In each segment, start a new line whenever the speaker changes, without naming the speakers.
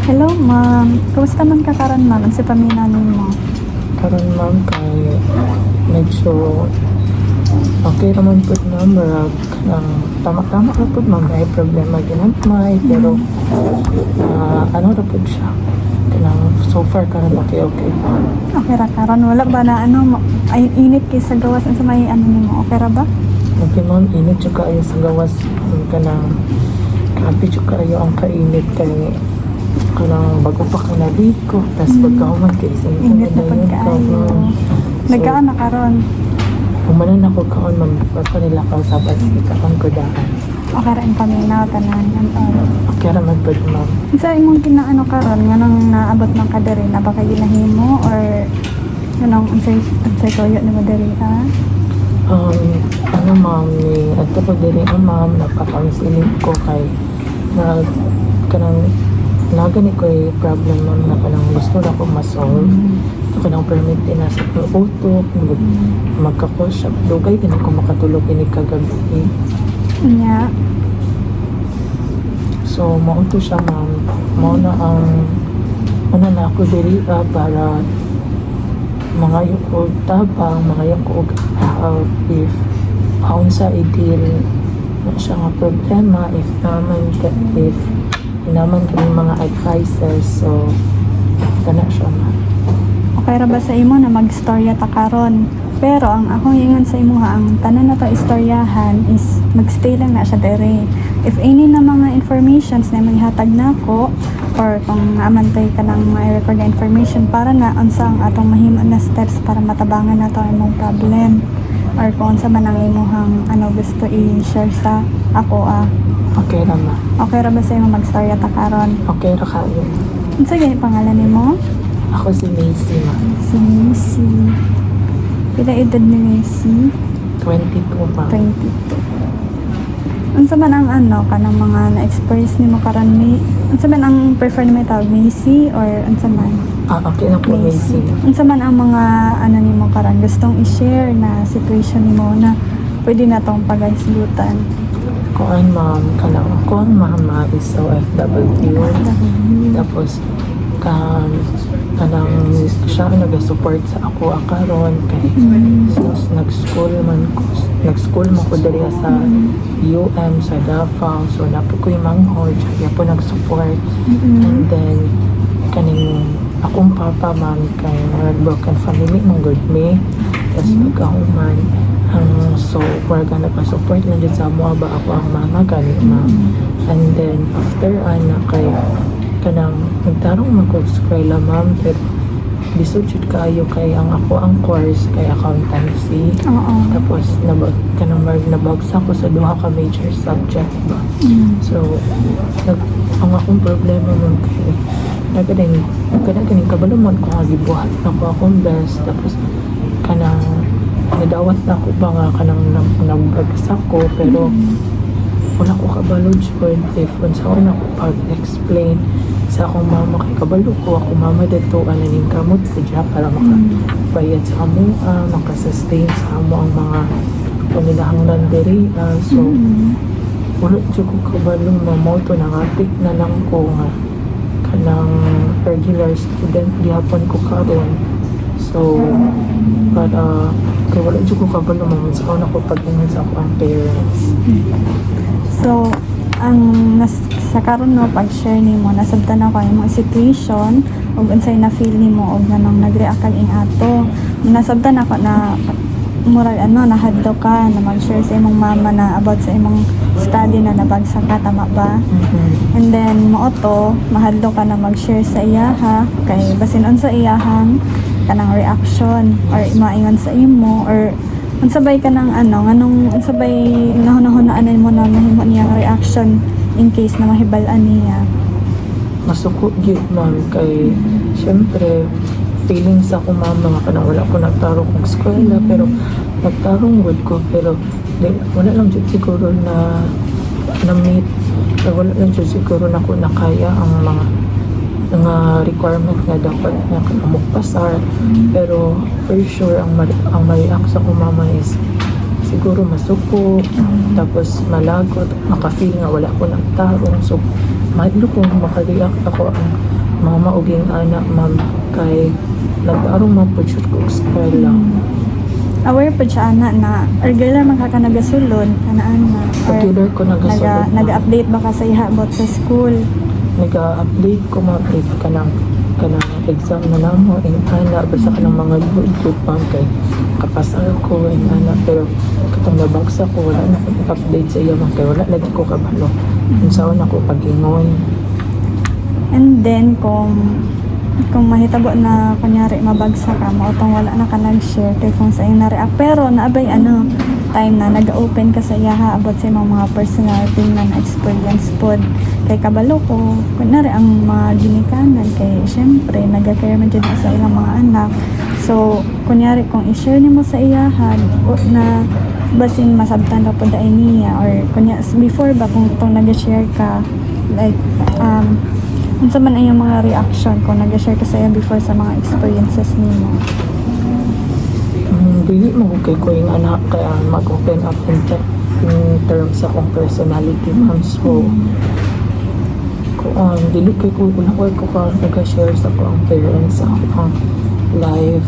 Hello, ma'am. Kumusta man ka karon, ma'am? Ang si paminanin mo.
Karon ma'am kay medyo okay naman po na marag ng tama-tama na po ma'am may problema ginagmay pero ano na po siya kanang so far karon okay pa.
Okay ra karon, wala ba na ay init kay sa gawas sa may nimo? Okay ra ba?
Okay ma'am, init siya kaayo sa gawas kanang grabe siya kaayo ang kainit kay kanang bago pa ka naliko tas pagkahuman kay
Init na pagkaayo. Nagkaan na karon.
Umanan ako kaon ma'am before pa nila kausaban kaon ko daan.
Okay ra ang paminaw tanan and all.
Okay ra man pud ma'am.
Sa imong kinaano karon nga nang naabot ng kadiri na baka ginahimo or ganong unsay toyo nimo diri ha?
Ano ma'am ni ato ko diri ma'am napaka-counseling ko kay na kanang nagani ko problem ma'am na kanang gusto na ko ma-solve. Kanang permit din na sa utok magka-cause siya dugay din ko makatulog ini kagabi.
Nya.
So mauto siya ma'am mao na ang ano na ako diri para mga ko tabang mga ko if paun sa ideal na siya nga problema if naman kami mga advisors so kana siya ma'am.
Okay ra ba sa imo na magstorya ta karon? Pero ang akong ingon sa imo ha, ang tanan na to istoryahan is magstay lang na siya dere. If any na mga informations na maghatag nako or kung amantay ka ng ma-record na information para na unsa ang atong mahimo na steps para matabangan nato ang imong problem or kung unsa man ang imong gusto i-share sa ako
Okay ra ma'am.
Okay ra ba sa imo magstorya ta karon?
Okay ra kayo.
Unsa gani pangalan nimo?
Ako si Macy ma'am.
Si Missy. Pila edad ni Missy?
22 ma'am.
22. Unsa man ang kanang mga na-experience nimo karon ni? Unsa man ang prefer nimo tawag Missy or unsa man?
Okay na po Macy.
Unsa man ang mga nimo karon gustong i-share na situation nimo na pwede na tong paghisgutan?
Kuan ma'am, kanang kuan mama is OFW. Tapos kanang siya nag-support sa ako karon kay since nag-school man ko diri sa UM sa Davao so napo ko yung manghod siya po nag-support and then kaning akong papa ma'am kay broken family mong good me tapos pagkahuman so we're gonna pa-support lang dyan sa mga ba ako ang mama gani ma'am and then after kay kanang nagtarong man ko sa eskwela ma'am pero lisod jud kaayo kay ang ako ang course kay accountancy. Tapos nabagsak ko sa duha ka major subject ba. So ang akong problema man kay nagkadaning kabalumon ko nga gibuhat na ko akong best tapos kanang nadawat na ako ba nga kanang nagbagsak ko pero wala ko kabalo jud if unsa ko na ko pag-explain sa akong mama kay kabalo ko ako mama dito ning kamot ko dya para makabayad sa amo makasustain sa amo ang mga pamilahanglan diri so wala jud ko kabalo mamoto nangatik na lang ko nga kanang regular student gihapon ko karon so para kay wala jud ko kabalo sa una ko pag-ingon sa akong parents.
So, sa karon no pag-share nimo nasabtan ako imong situation ug unsay na feel nimo ug nanong nag-react kag ato. Nasabtan ako na murag nahadlo ka na mag-share sa imong mama na about sa imong study na nabagsak ka tama ba? And then mo to mahadlo ka na mag-share sa iyaha kay basin unsa iyahang kanang reaction or maingon sa imo or unsabay ka ng nganong unsabay nahunahunaan mo na mahimo niyang reaction in case na mahibal-an niya.
Masuko gyud ma'am kay syempre feeling sa akong mama nga kanang wala ko nagtarong og eskwela pero nagtarong gud ko pero wala lang jud siguro na meet wala lang jud siguro na ko nakaya ang mga requirement na dapat na kanamok pasar pero for sure ang ma-react sa akong mama is siguro masuko tapos malagot makafeel nga wala ko nagtarong so mahalo kung makareact ako ang mama o ging anak ma'am kay nag-arong mapudsyot ko sa eskwela.
Aware po siya ana na regular magkaka nagasulod ana
Regular ko nagasulod, ma'am.
nag-update ba ka sa iha about sa school?
Nag-update ko ma'am if kanang exam na lang mo in ana basta kanang mga good ma'am kay kapasar ko in ana pero katong nabagsa ko wala na ko update sa iya ma'am kay wala lagi ko kabalo. Unsaon ako pag-ingon.
And then kung mahitabo na kunyari mabagsa ka mautong wala na ka nag-share kay kung sa iyong na-react pero naabay time na nag-open ka sa iyaha about sa imong mga personality na experience pod kay kabalo ko kunyari ang mga ginikanan kay syempre nag-care man dyan sa ilang mga anak so kunyari kung i-share nimo sa iyaha na basin masabtan na pod ay niya or kunya before ba kung itong nag-share ka like unsa man ang iyong mga reaction kung nag-share ka sa iya before sa mga experiences nimo?
Dili mo kay ko yung anak kaya mag-open up in terms sa akong personality ma'am. So, dili kay ko ko ka nag-share sa akong parents sa akong life.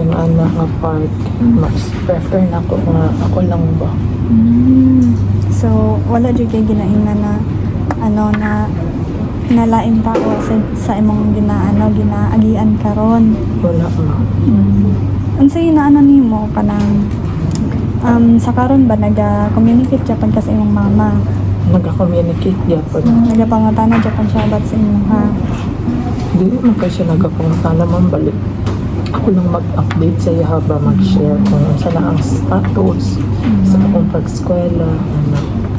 Yung anak nga part, mas prefer na ako nga ako lang ba.
So, wala dyan kay ginaingnan na na nalaing tao sa imong ginaagian karon.
Wala ma'am.
Unsay nimo kanang sa karon ba naga-communicate Japan ka sa imong mama?
Nag-communicate yapon.
Nagapangutana Japan siya about sa imong ha?
Dili man kay siya nagapangutana man balik. Ako lang mag-update sa iya ba mag-share kung unsa na ang status sa akong pag-eskwela.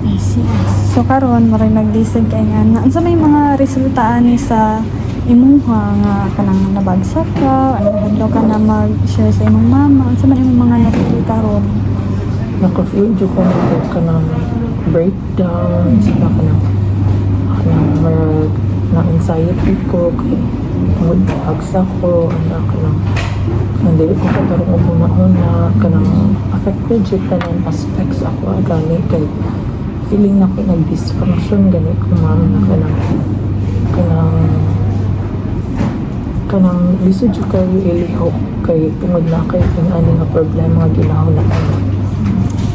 I see. So karon maray nag-decide kay nga na unsa may mga resulta ani sa imuha nga kanang nabagsak ka, hadlaw ka na mag-share sa imong mama, unsa man imong mga napili karon?
Naka-feel jud ko kanang breakdowns na kanang na anxiety ko kay tungod bagsak ko kanang dili ko katarong una kanang affected jud tanan aspects ako gani kay feeling na ko nag-dysfunction gani ko ma'am na kanang lisod jud kayo ilihaw kay tungod na kay kung ano nga problema nga ginahaw na ako.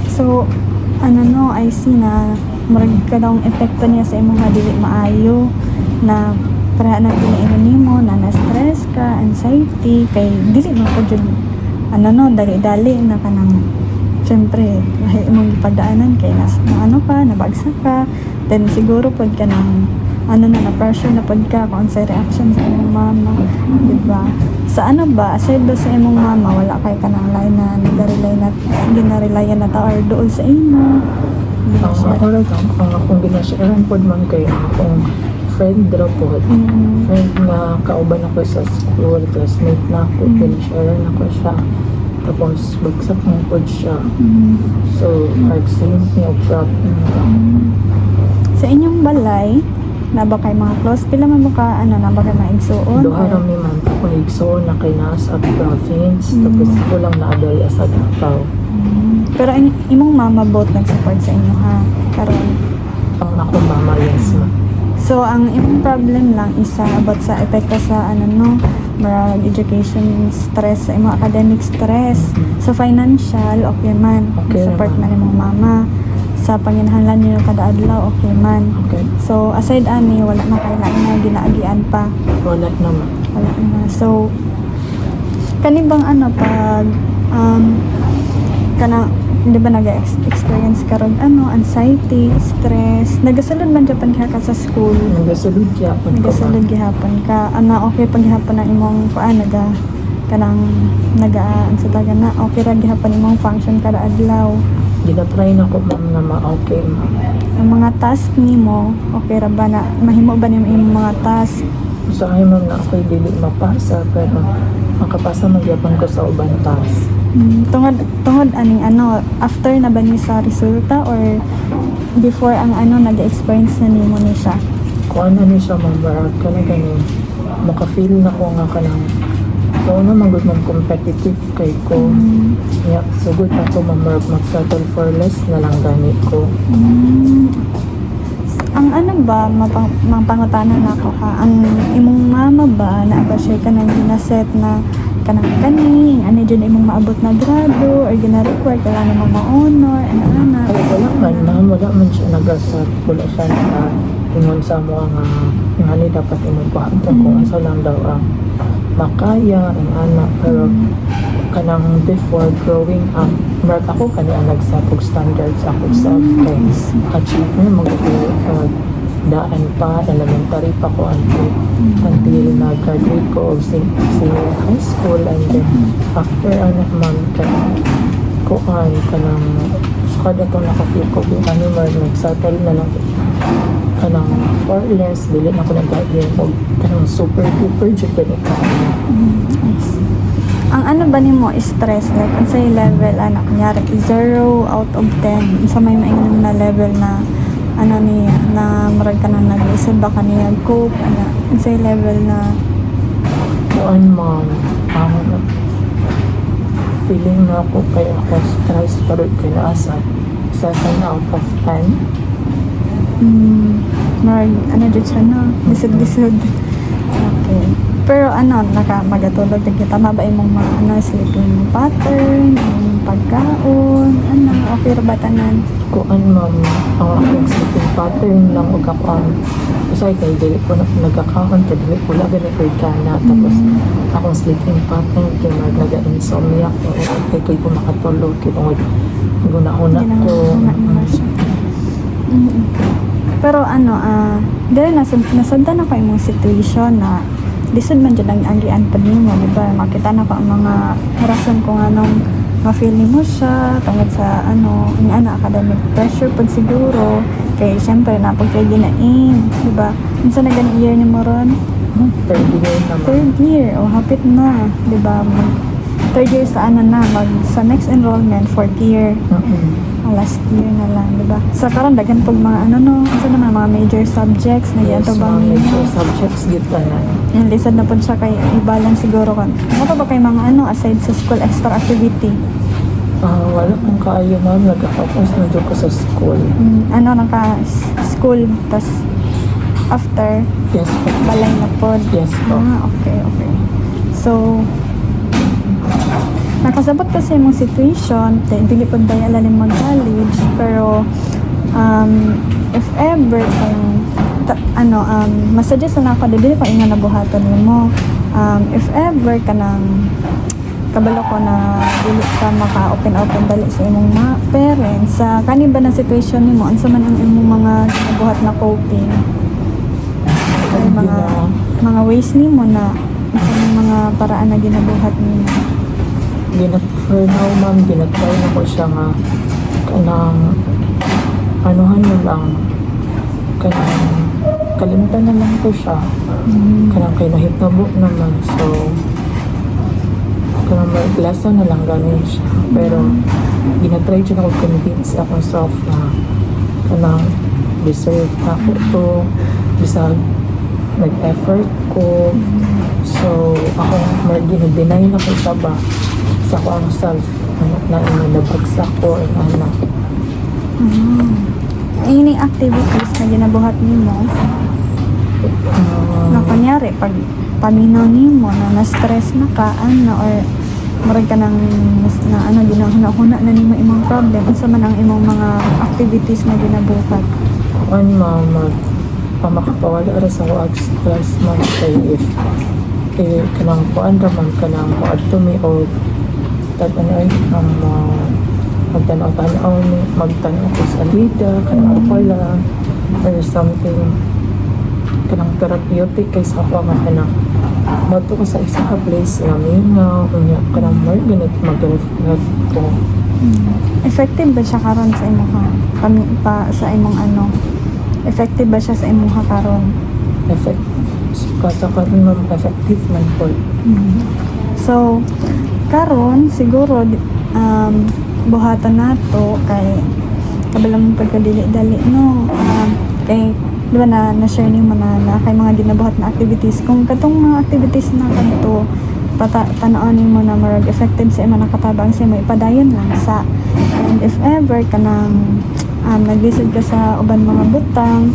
So I see na murag kadang epekto niya sa imong nga dili maayo na para na pinaingon nimo na na-stress ka, anxiety kay dili mo ko jud dali-dali na kanang syempre imong gipagdaanan kay nabagsak ka then siguro pod ka ng na pressure na pod ka kung sa reaction sa imong mama, diba? Sa ba aside ba sa imong mama wala kay kanang lain na ginarelayan na ta or dool sa imo?
Ako lang ang akong ginasharean pod man kay akong friend ra pod. Friend na kauban ako sa school, classmate na ako, ginasharean ako siya. Tapos bagsak mo pod siya. So, same niya problem.
Sa inyong balay, na ba kay mga close? Pila man mo ka, na ba kay maigsuon?
Duha ra mi man ako igsoon na kay naa sa province. Tapos ako lang naadali sa Davao.
Pero imong mama both nag-support sa inyo ha? Karon.
Ang akong mama, yes ma.
So, ang imong problem lang isa about sa epekto sa marag education stress, sa imong academic stress. So, financial, okay man.
Okay
Support
naman.
man imong mama. Sa panginahanglan niyo kada adlaw, okay man.
Okay.
So, aside ani, wala na kailangan na ginaagian pa.
Wala naman.
Wala na. So, kanibang pag kana di ba nag-experience karon anxiety, stress, nagasulod man Japan ka sa school?
Nagasulod gyapon ko.
Nagasulod gihapon ka. Okay paghihapon na imong sa taga na okay ra gihapon imong function kada adlaw.
Ginatry na ko ma'am na ma-okay ma'am.
Ang mga task nimo, okay ra ba na mahimo ba nimo imong mga task?
Sa akin ma'am na ako'y dili mapasa pero makapasa magyapon ko sa ubang task.
Tungod aning after na ba ni sa resulta or before ang nag-experience na nimo ni siya?
Kung ni siya mabarag ka na ganun, maka-feel na ko nga ka ng so magod mong competitive kay ko. Yeah, so good ako mag-settle for less na lang gani ko.
Ang ano ba, mapangutanan na ako ha, ang imong mama ba, na ba siya ka nang ginaset na kanang kani, ano dyan imong maabot na grado, or gina-require ka lang imong ma-honor, ano-ano.
Ay, wala man siya nagasat. Wala siya na ingon sa mo nga nga ni dapat imong buhaton kung asa lang daw ang makaya, ang anak. Pero kanang before growing up, marag ako kani ang nag-set og standards ako self kay achieve mo daan pa, elementary pa ko until na-graduate ko of senior high school, and then after anak man kuan kanang sukad atong naka-feel ko kung ano man nag-settle na lang kanang far less dili na ko nag-gain og kanang super duper jud ka.
I see. Ang ano ba nimo stress, like unsay level ana kunyari 0 out of 10 unsa may maingon na level na ano niya na murag ka nang nag-isod ba kaniya cope ana unsay level na
Kuan man ang feeling na ako kay ako stress pero kay asa 7 out of 10.
murag ano jud siya no lisod-lisod. Okay. Pero ano, magatulog din kita, tama ba imong mga ano, sleeping pattern, imong pagkaon, ano, okay ra ba tanan?
Kuan ma'am, ang akong sleeping pattern lang ug ako ang usay kay dili ko na nagkakaon kay dili ko lang gani kay kana tapos akong sleeping pattern kay naga-insomnia ko kay ko makatulog kay tungod guna-una ko.
Pero ano, dahil nasabdan ako imong situation na lisod man dyan ang agian pa nimo, di ba? Makita na ko ang mga rason kung anong ma-feel nimo siya tungod sa ano, yung academic pressure pag siguro. Kay syempre na pag kay ginain, di ba? Unsa na gani year nimo ron?
Third year naman.
Third year, o hapit na, di ba? Third year sa ano na, sa next enrollment, fourth year. Last year na lang, di ba? So, karon daghan pag mga ano no, ano naman mga major subjects na
Yes,
yan to
mga
bang
major subjects gid pa na.
yung lisod na po siya kay i-balance siguro kan. Ano ba kay mga ano aside sa school extra activity?
Wala kong kaayo ma'am, nag-focus na dyan ko sa school.
Ano naka school tas after
Yes po.
balay na pod.
Yes po.
Okay. So nakasabot kasi mong situation, dili po dahil alalim mag-college, pero if ever kung masuggest na ako, dili pa inga nabuhaton mo. If ever ka nang kabalo ko na dili ka maka-open dali sa imong mga parents, sa kani ba na situation nimo, unsa man ang imong mga nabuhat na coping? Ay, mga ways nimo na mga paraan na ginabuhat nimo.
For now, ma'am, ginatry na ko siya nga kanang anuhan mo lang kanang kalimutan na lang ko siya kanang kay nahitabo naman so kanang lesson na lang ganin siya pero ginatry siya na ko convince ako self na kanang deserve na ko to bisag nag-effort ko so ako ginag-deny na ko siya ba sa ko ang self na nabagsak ko ang anak.
Any activities na ginabuhat nimo na kunyari pag paminaw nimo na na-stress na ka or murag ka nang na ano ginahuna na nimo imong problem unsa man ang imong mga activities na ginabuhat?
Kuan ma'am makapawala ra sa ko stress man kay if kanang kuan ra man kanang to me o tag-anay magtanaw-tanaw ni magtanaw ko sa lida kanang pala or something kanang therapeutic kay sa ako nga kanang mato ko sa isa ka place nga minaw unya kanang more ganit mag-reflect ko.
Effective ba siya karon sa imong sa imong ano? Effective ba siya sa imong karon?
Kasa karon ma'am effective man po.
So karon siguro buhatan nato kay kabilang mong pagkadili-dali no kay di ba na-share niyo na kay mga ginabuhat na activities kung katong mga activities na kanto tanawon mo na marag effective sa imong nakatabang sa may padayon lang sa and if ever kanang naglisod ka sa uban mga butang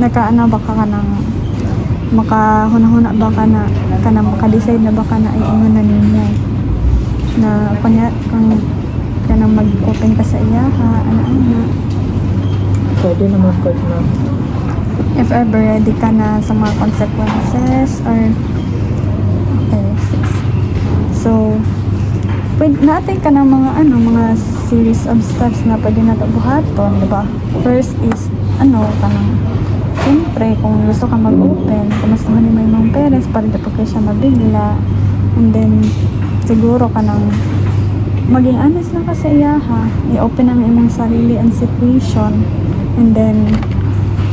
nakaano ba ka ng makahuna-huna ba ka na maka-decide na ba ka na ay ano na ninyo na kanya kung kanang mag-open ka sa iyaha ana
Pwede naman po na.
if ever ready ka na sa mga consequences or okay so pwede natin ka ng mga mga series of steps na pwede natin buhaton, di ba? First is kanang siyempre kung gusto ka mag-open kumusta man yung may mga parents para di pa kayo siya mabigla, and then siguro ka nang maging honest lang ka sa iyaha, i-open ang imong sarili and situation, and then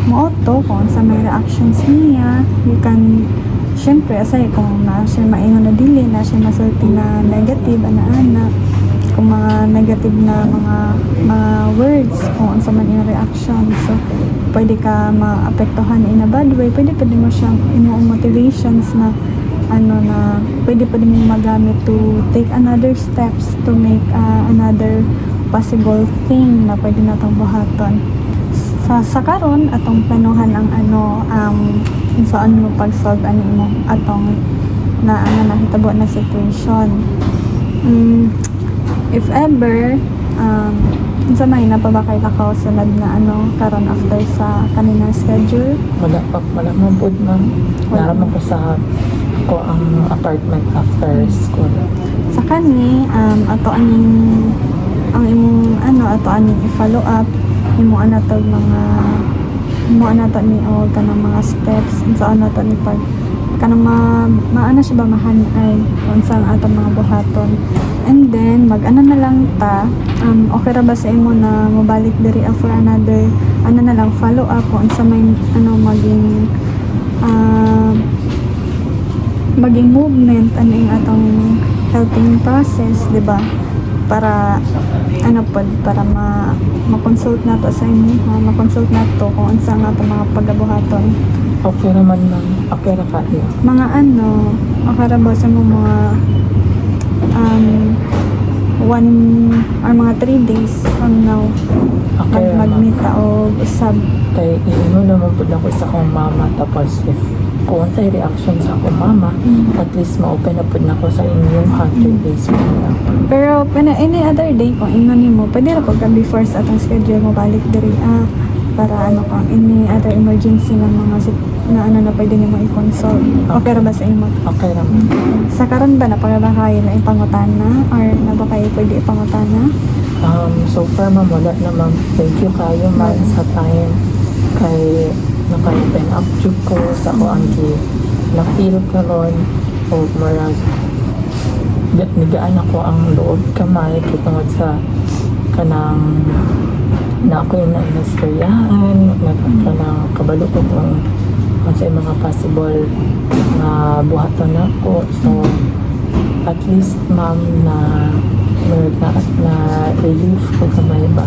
mo-auto kung sa may reactions niya, you can syempre asay kung na siya maingon na dili na siya masulti na negative ana kung mga negative na mga words kung sa man yung reaction, so pwede ka maapektuhan in a bad way, pwede mo siyang imong motivations na na pwede mo magamit to take another steps to make another possible thing na pwede natong buhaton sa karon atong planuhan ang saan mo pag-solve mo atong na nahitabo na situation. If ever sa may napabakay ka sunod na karon after sa kanina schedule?
Wala mo po ma'am. Naraman ko sa ako ang apartment after school.
Sa kani ato aning ang imong ato aning i-follow up imo anatog mga ni o kanang mga steps sa to ni pag kanang maana siya ba mahanay kung saan atong mga buhaton, and then na lang ta okay ra ba sa imo na mobalik diri for another na lang follow up kung sa may maging movement yung atong helping process, di ba? Para para ma-consult na to sa inyo, ma-consult na to kung ano saan nato mga pagabuhaton.
Okay naman ma'am. Okay ra ka niya.
Mga okay ra ba sa mga 1 or mga 3 days from now
Okay ra ma'am.
mag-meet ta o usab.
Kay ino naman po ako sa akong mama, tapos if kung sa'y reaction sa akong mama, at least ma-open na po na ako sa inyong 100 days from now.
Pero any other day kung ingon nimo pwede ra pag before sa atong schedule mo balik diri para kung any other emergency na mga na pwede nimo i-consult. Okay ra ba sa imo?
Okay lang.
Sa karon ba napagabakay na ipangutana or na ba kayo pwede ipangutana?
So far ma'am, wala na ma'am. Thank you kayo ma'am sa time. Kay naka-open up jud ko sa ako ang na-feel ko ron o marag nigaan ako ang loob kamay kitungod sa kanang na ako yung na-istoryahan kanang kabalo ko kung sa mga possible na buhaton ako, so at least ma'am na relief ko kamay ba.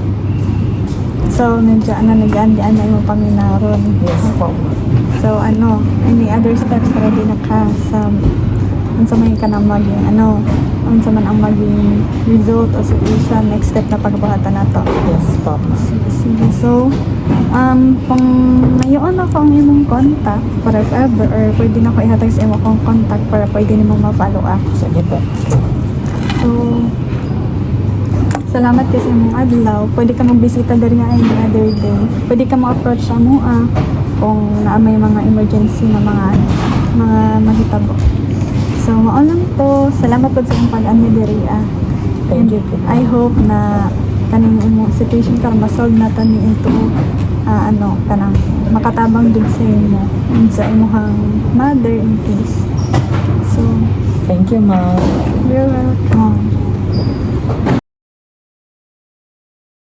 So medyo nag-andian na yung panginaron.
Yes po.
So any other steps ready na ka sa unsa man ka na maging unsa man ang maging result o situation next step na pagbuhatan nato.
Yes po.
Sige. So kung ngayon ako ang imong contact para if ever or pwede na ko ihatag sa imo kong contact para pwede nimo ma-follow up.
Sige po.
So salamat kasi mong adlaw. Pwede ka magbisita diri nga any other day. Pwede ka mo-approach sa mua kung may mga emergency na mga mahitabo. So, mao lang to. Salamat po sa imong pag-ani diri
Thank you po.
I hope na kaning imong situation karon ma-solve na to ni into kanang makatabang din sa imo and sa imong mother in peace. So,
Thank you ma'am.
you're welcome.